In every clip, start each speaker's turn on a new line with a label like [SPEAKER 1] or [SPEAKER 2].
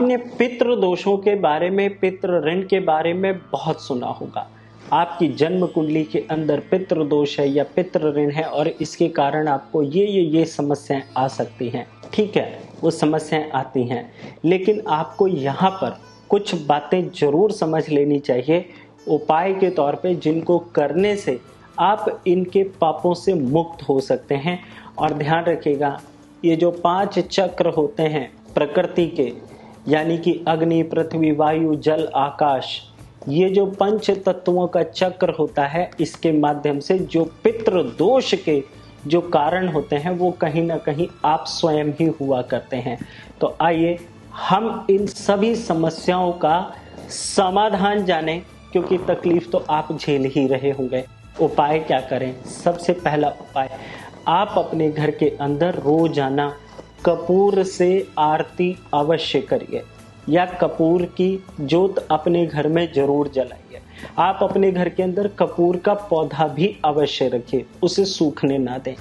[SPEAKER 1] आपने पितृ दोषों के बारे में, पितृ ऋण के बारे में बहुत सुना होगा। आपकी जन्म कुंडली के अंदर पितृ दोष है या पितृ ऋण है और इसके कारण आपको ये समस्याएं आ सकती हैं। ठीक है, वो समस्याएं आती हैं, लेकिन आपको यहाँ पर कुछ बातें जरूर समझ लेनी चाहिए उपाय के तौर पे, जिनको करने से आप इनके पापों से मुक्त हो सकते हैं। और ध्यान रखिएगा, ये जो 5 चक्र होते हैं प्रकृति के, यानी कि अग्नि, पृथ्वी, वायु, जल, आकाश, ये जो 5 तत्वों का चक्र होता है, इसके माध्यम से जो पितृ दोष के जो कारण होते हैं वो कहीं ना कहीं आप स्वयं ही हुआ करते हैं। तो आइए हम इन सभी समस्याओं का समाधान जानें, क्योंकि तकलीफ तो आप झेल ही रहे होंगे। उपाय क्या करें? सबसे पहला उपाय, आप अपने घर के अंदर रोजाना कपूर से आरती अवश्य करिए या कपूर की जोत अपने घर में जरूर जलाइए। आप अपने घर के अंदर कपूर का पौधा भी अवश्य रखिए, उसे सूखने ना दें।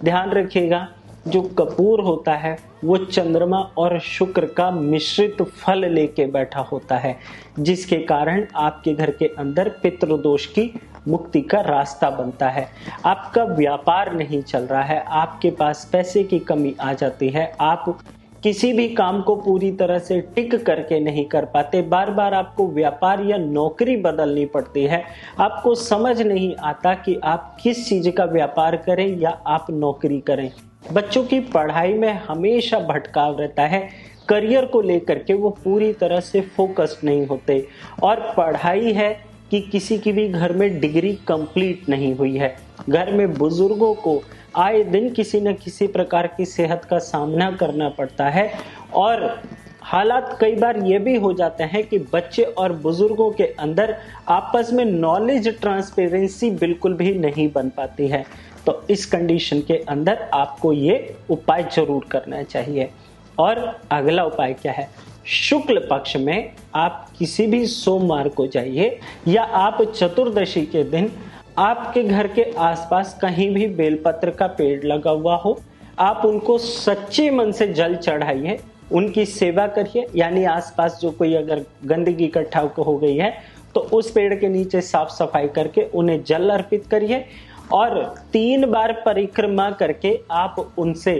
[SPEAKER 1] ध्यान रखिएगा, जो कपूर होता है वो चंद्रमा और शुक्र का मिश्रित फल लेके बैठा होता है, जिसके कारण आपके घर के अंदर पितृदोष की मुक्ति का रास्ता बनता है। आपका व्यापार नहीं चल रहा है, आपके पास पैसे की कमी आ जाती है, आप किसी भी काम को पूरी तरह से टिक करके नहीं कर पाते, बार बार आपको व्यापार या नौकरी बदलनी पड़ती है, आपको समझ नहीं आता कि आप किस चीज का व्यापार करें या आप नौकरी करें। बच्चों की पढ़ाई में हमेशा भटकाव रहता है, करियर को लेकर के वो पूरी तरह से फोकस्ड नहीं होते। और पढ़ाई है कि किसी की भी घर में डिग्री कंप्लीट नहीं हुई है। घर में बुजुर्गों को आए दिन किसी न किसी प्रकार की सेहत का सामना करना पड़ता है, और हालात कई बार ये भी हो जाते हैं कि बच्चे और बुजुर्गों के अंदर आपस में नॉलेज ट्रांसपेरेंसी बिल्कुल भी नहीं बन पाती है। तो इस कंडीशन के अंदर आपको ये उपाय जरूर करना चाहिए। और अगला उपाय क्या है? शुक्ल पक्ष में आप किसी भी सोमवार को जाइए या आप चतुर्दशी के दिन आपके घर के आसपास कहीं भी बेलपत्र का पेड़ लगा हुआ हो, आप उनको सच्चे मन से जल चढ़ाइए, उनकी सेवा करिए। यानी आसपास जो कोई अगर गंदगी इकट्ठा हो गई है तो उस पेड़ के नीचे साफ सफाई करके उन्हें जल अर्पित करिए, और 3 बार परिक्रमा करके आप उनसे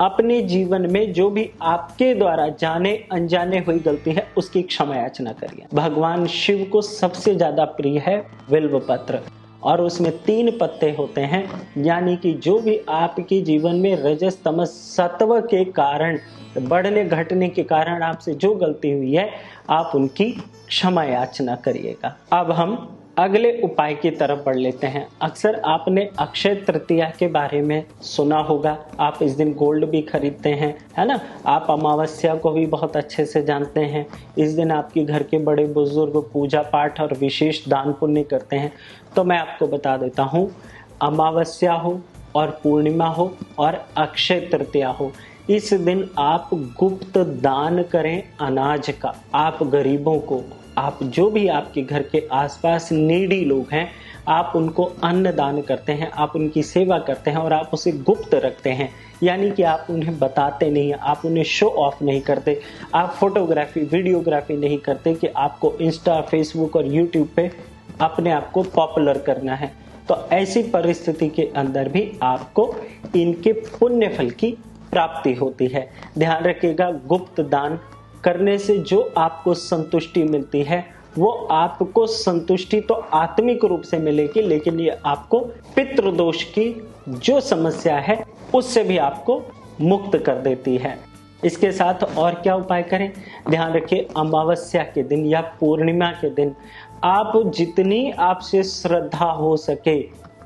[SPEAKER 1] अपने जीवन में जो भी आपके द्वारा जाने अनजाने हुई गलती है उसकी क्षमा याचना करिए। भगवान शिव को सबसे ज्यादा प्रिय है बिल्व पत्र, और उसमें 3 पत्ते होते हैं, यानी कि जो भी आपके जीवन में रजस तमस सत्व के कारण बढ़ने घटने के कारण आपसे जो गलती हुई है, आप उनकी क्षमा याचना करिएगा। अब हम अगले उपाय की तरफ बढ़ लेते हैं। अक्सर आपने अक्षय तृतीया के बारे में सुना होगा, आप इस दिन गोल्ड भी खरीदते हैं, है ना। आप अमावस्या को भी बहुत अच्छे से जानते हैं। इस दिन आपके घर के बड़े बुजुर्ग पूजा पाठ और विशेष दान पुण्य करते हैं। तो मैं आपको बता देता हूँ, अमावस्या हो और पूर्णिमा हो और अक्षय तृतीया हो, इस दिन आप गुप्त दान करें अनाज का। आप गरीबों को, आप जो भी आपके घर के आसपास नीडी लोग हैं, आप उनको अन्न दान करते हैं, आप उनकी सेवा करते हैं और आप उसे गुप्त रखते हैं। यानी कि आप उन्हें बताते नहीं, आप उन्हें शो ऑफ नहीं करते, आप फोटोग्राफी वीडियोग्राफी नहीं करते कि आपको इंस्टा, फेसबुक और यूट्यूब पे अपने आप को पॉपुलर करना है। तो ऐसी परिस्थिति के अंदर भी आपको इनके पुण्य फल की प्राप्ति होती है। ध्यान रखिएगा, गुप्त दान करने से जो आपको संतुष्टि मिलती है वो आपको संतुष्टि तो आत्मिक रूप से मिलेगी, लेकिन ये आपको पितृदोष की जो समस्या है उससे भी आपको मुक्त कर देती है। इसके साथ और क्या उपाय करें? ध्यान रखिए, अमावस्या के दिन या पूर्णिमा के दिन आप जितनी आपसे श्रद्धा हो सके,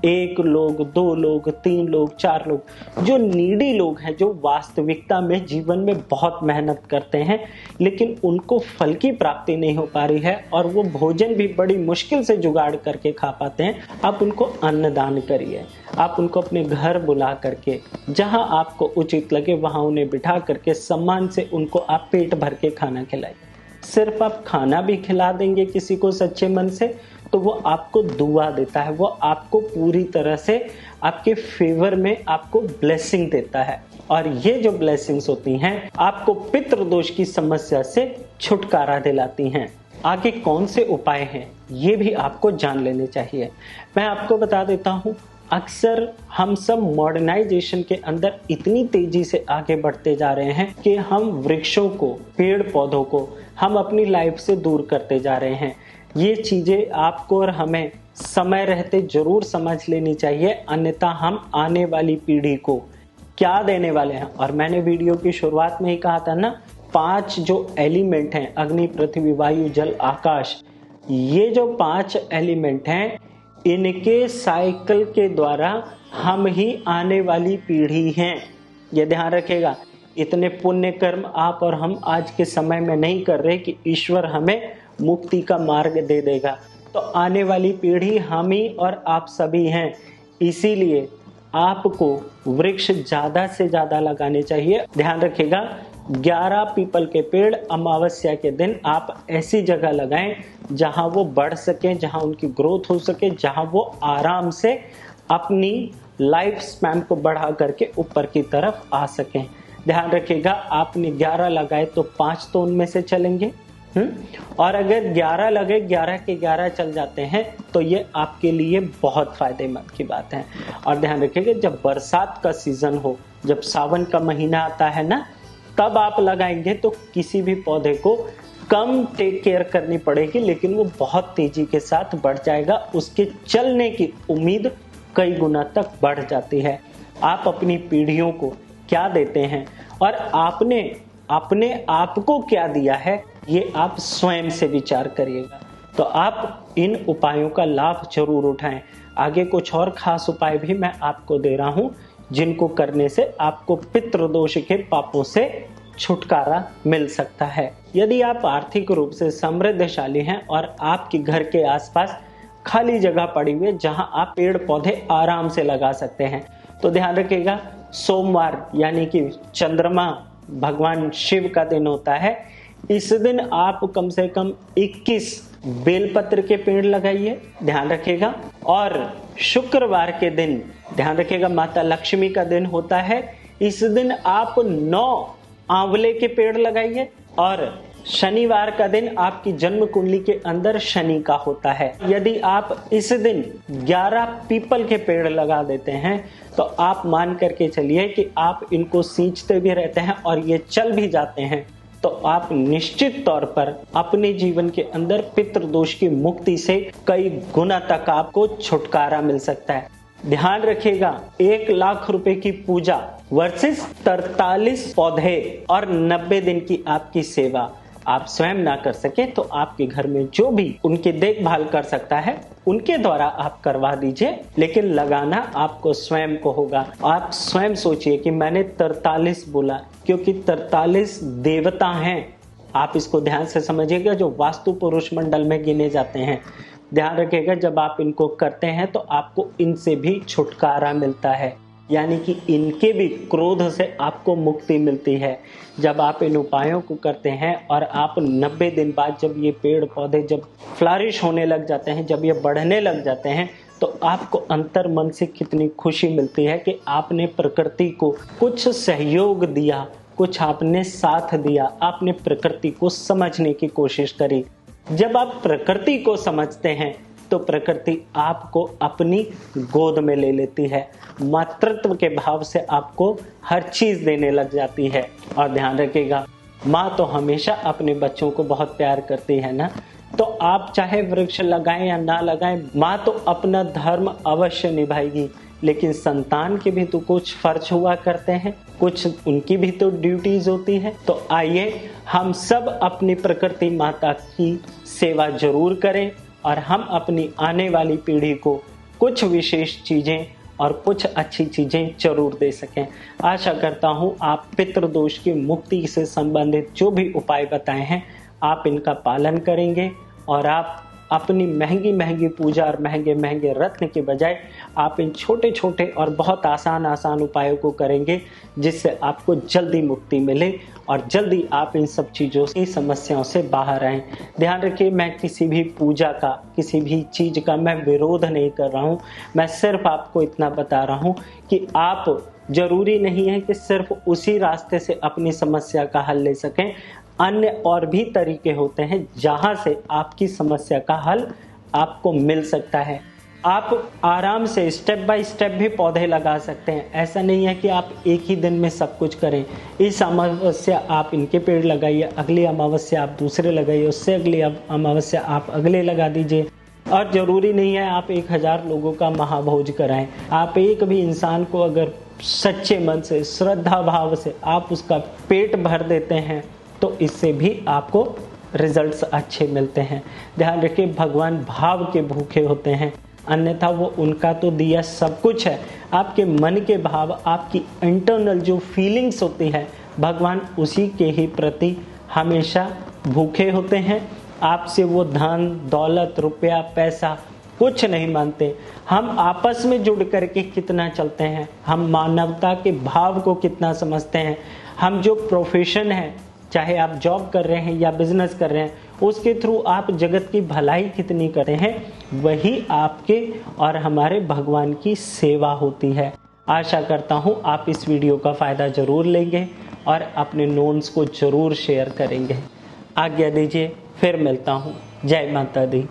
[SPEAKER 1] 1 लोग, 2 लोग, 3 लोग, 4 लोग, जो नीडी लोग हैं, जो वास्तविकता में जीवन में बहुत मेहनत करते हैं लेकिन उनको फल की प्राप्ति नहीं हो पा रही है और वो भोजन भी बड़ी मुश्किल से जुगाड़ करके खा पाते हैं, आप उनको अन्नदान करिए। आप उनको अपने घर बुला करके, जहां आपको उचित लगे वहां उन्हें बिठा करके सम्मान से उनको आप पेट भर के खाना खिलाइए। सिर्फ आप खाना भी खिला देंगे किसी को सच्चे मन से तो वो आपको दुआ देता है, वो आपको पूरी तरह से आपके फेवर में आपको ब्लेसिंग देता है। और ये जो ब्लेसिंग्स होती हैं आपको पितृदोष की समस्या से छुटकारा दिलाती हैं। आगे कौन से उपाय हैं ये भी आपको जान लेने चाहिए। मैं आपको बता देता हूँ, अक्सर हम सब मॉडर्नाइजेशन के अंदर इतनी तेजी से आगे बढ़ते जा रहे हैं कि हम वृक्षों को, पेड़ पौधों को हम अपनी लाइफ से दूर करते जा रहे हैं। ये चीजें आपको और हमें समय रहते जरूर समझ लेनी चाहिए, अन्यथा हम आने वाली पीढ़ी को क्या देने वाले हैं। और मैंने वीडियो की शुरुआत में ही कहा था ना, 5 जो एलिमेंट हैं, अग्नि, पृथ्वी, वायु, जल, आकाश, ये जो 5 एलिमेंट हैं, इनके साइकिल के द्वारा हम ही आने वाली पीढ़ी हैं। ये ध्यान रखेगा। इतने पुण्य कर्म आप और हम आज के समय में नहीं कर रहे कि ईश्वर हमें मुक्ति का मार्ग दे देगा। तो आने वाली पीढ़ी हम ही और आप सभी हैं। इसीलिए आपको वृक्ष ज्यादा से ज्यादा लगाने चाहिए। ध्यान रखिएगा, 11 पीपल के पेड़ अमावस्या के दिन आप ऐसी जगह लगाएं जहां वो बढ़ सके, जहां उनकी ग्रोथ हो सके, जहां वो आराम से अपनी लाइफ स्पैन को बढ़ा करके ऊपर की तरफ आ सकें। ध्यान रखिएगा, आपने 11 लगाए तो 5 तो उनमें से चलेंगे, और अगर 11 लगे, 11 के 11 चल जाते हैं तो ये आपके लिए बहुत फायदेमंद की बात है। और ध्यान रखिएगा, जब बरसात का सीजन हो, जब सावन का महीना आता है ना, तब आप लगाएंगे तो किसी भी पौधे को कम टेक केयर करनी पड़ेगी, लेकिन वो बहुत तेजी के साथ बढ़ जाएगा। उसके चलने की उम्मीद कई गुना तक बढ़ जाती है। आप अपनी पीढ़ियों को क्या देते हैं और आपने अपने आप को क्या दिया है, ये आप स्वयं से विचार करिएगा। तो आप इन उपायों का लाभ जरूर उठाएं। आगे कुछ और खास उपाय भी मैं आपको दे रहा हूं, जिनको करने से आपको पितृदोष के पापों से छुटकारा मिल सकता है। यदि आप आर्थिक रूप से समृद्धशाली हैं और आपके घर के आसपास खाली जगह पड़ी हुई है जहां आप पेड़ पौधे आराम से लगा सकते हैं, तो ध्यान रखिएगा, सोमवार यानी कि चंद्रमा भगवान शिव का दिन होता है। इस दिन आप कम से कम 21 बेलपत्र के पेड़ लगाइए। ध्यान रखिएगा। और शुक्रवार के दिन ध्यान रखिएगा, माता लक्ष्मी का दिन होता है। इस दिन आप 9 आंवले के पेड़ लगाइए। और शनिवार का दिन आपकी जन्म कुंडली के अंदर शनि का होता है। यदि आप इस दिन 11 पीपल के पेड़ लगा देते हैं तो आप मान करके चलिए कि आप इनको सींचते भी रहते हैं और ये चल भी जाते हैं, तो आप निश्चित तौर पर अपने जीवन के अंदर पितृदोष की मुक्ति से कई गुना तक आपको छुटकारा मिल सकता है। ध्यान रखिएगा, 1 लाख रुपए की पूजा वर्सेस 43 पौधे और 90 दिन की आपकी सेवा आप स्वयं ना कर सके तो आपके घर में जो भी उनकी देखभाल कर सकता है उनके द्वारा आप करवा दीजिए, लेकिन लगाना आपको स्वयं को होगा। आप स्वयं सोचिए कि मैंने 43 बोला क्योंकि 43 देवता हैं। आप इसको ध्यान से समझिएगा, जो वास्तु पुरुष मंडल में गिने जाते हैं। ध्यान रखिएगा, जब आप इनको करते हैं तो आपको इनसे भी छुटकारा मिलता है, यानी कि इनके भी क्रोध से आपको मुक्ति मिलती है। जब आप इन उपायों को करते हैं और आप 90 दिन बाद जब ये पेड़ पौधे जब फ्लरिश होने लग जाते हैं, जब ये बढ़ने लग जाते हैं, तो आपको अंतर मन से कितनी खुशी मिलती है कि आपने प्रकृति को कुछ सहयोग दिया, कुछ आपने साथ दिया, आपने प्रकृति को समझने की कोशिश करी। जब आप प्रकृति को समझते हैं तो प्रकृति आपको अपनी गोद में ले लेती है, मातृत्व के भाव से आपको हर चीज देने लग जाती है। और ध्यान रखिएगा, माँ तो हमेशा अपने बच्चों को बहुत प्यार करती है ना, तो आप चाहे वृक्ष लगाएं या ना लगाएं, माँ तो अपना धर्म अवश्य निभाएगी। लेकिन संतान के भी तो कुछ फर्ज हुआ करते हैं, कुछ उनकी भी तो ड्यूटीज होती है। तो आइए हम सब अपनी प्रकृति माता की सेवा जरूर करें और हम अपनी आने वाली पीढ़ी को कुछ विशेष चीजें और कुछ अच्छी चीजें जरूर दे सकें। आशा करता हूं आप पितृदोष की मुक्ति से संबंधित जो भी उपाय बताए हैं आप इनका पालन करेंगे और आप अपनी महंगी महंगी पूजा और महंगे महंगे रत्न के बजाय आप इन छोटे छोटे और बहुत आसान उपायों को करेंगे, जिससे आपको जल्दी मुक्ति मिले और जल्दी आप इन सब चीज़ों की समस्याओं से बाहर आएं। ध्यान रखिए, मैं किसी भी पूजा का, किसी भी चीज़ का मैं विरोध नहीं कर रहा हूँ। मैं सिर्फ आपको इतना बता रहा हूँ कि आप जरूरी नहीं है कि सिर्फ उसी रास्ते से अपनी समस्या का हल ले सकें। अन्य और भी तरीके होते हैं जहां से आपकी समस्या का हल आपको मिल सकता है। आप आराम से स्टेप बाय स्टेप भी पौधे लगा सकते हैं। ऐसा नहीं है कि आप एक ही दिन में सब कुछ करें। इस अमावस्या आप इनके पेड़ लगाइए, अगली अमावस्या आप दूसरे लगाइए, उससे अगली अमावस्या आप अगले लगा दीजिए। और ज़रूरी नहीं है आप 1000 लोगों का महाभोज कराएं। आप एक भी इंसान को अगर सच्चे मन से, श्रद्धा भाव से आप उसका पेट भर देते हैं तो इससे भी आपको रिजल्ट्स अच्छे मिलते हैं। ध्यान रखिए, भगवान भाव के भूखे होते हैं, अन्यथा वो उनका तो दिया सब कुछ है। आपके मन के भाव, आपकी इंटरनल जो फीलिंग्स होती है, भगवान उसी के ही प्रति हमेशा भूखे होते हैं। आपसे वो धन दौलत रुपया पैसा कुछ नहीं मानते। हम आपस में जुड़ करके कितना चलते हैं, हम मानवता के भाव को कितना समझते हैं। हम जो प्रोफेशन है, चाहे आप जॉब कर रहे हैं या बिजनेस कर रहे हैं, उसके थ्रू आप जगत की भलाई कितनी करते हैं, वही आपके और हमारे भगवान की सेवा होती है। आशा करता हूँ आप इस वीडियो का फ़ायदा ज़रूर लेंगे और अपने नोन्स को ज़रूर शेयर करेंगे। आज्ञा दीजिए, फिर मिलता हूँ। जय माता दी।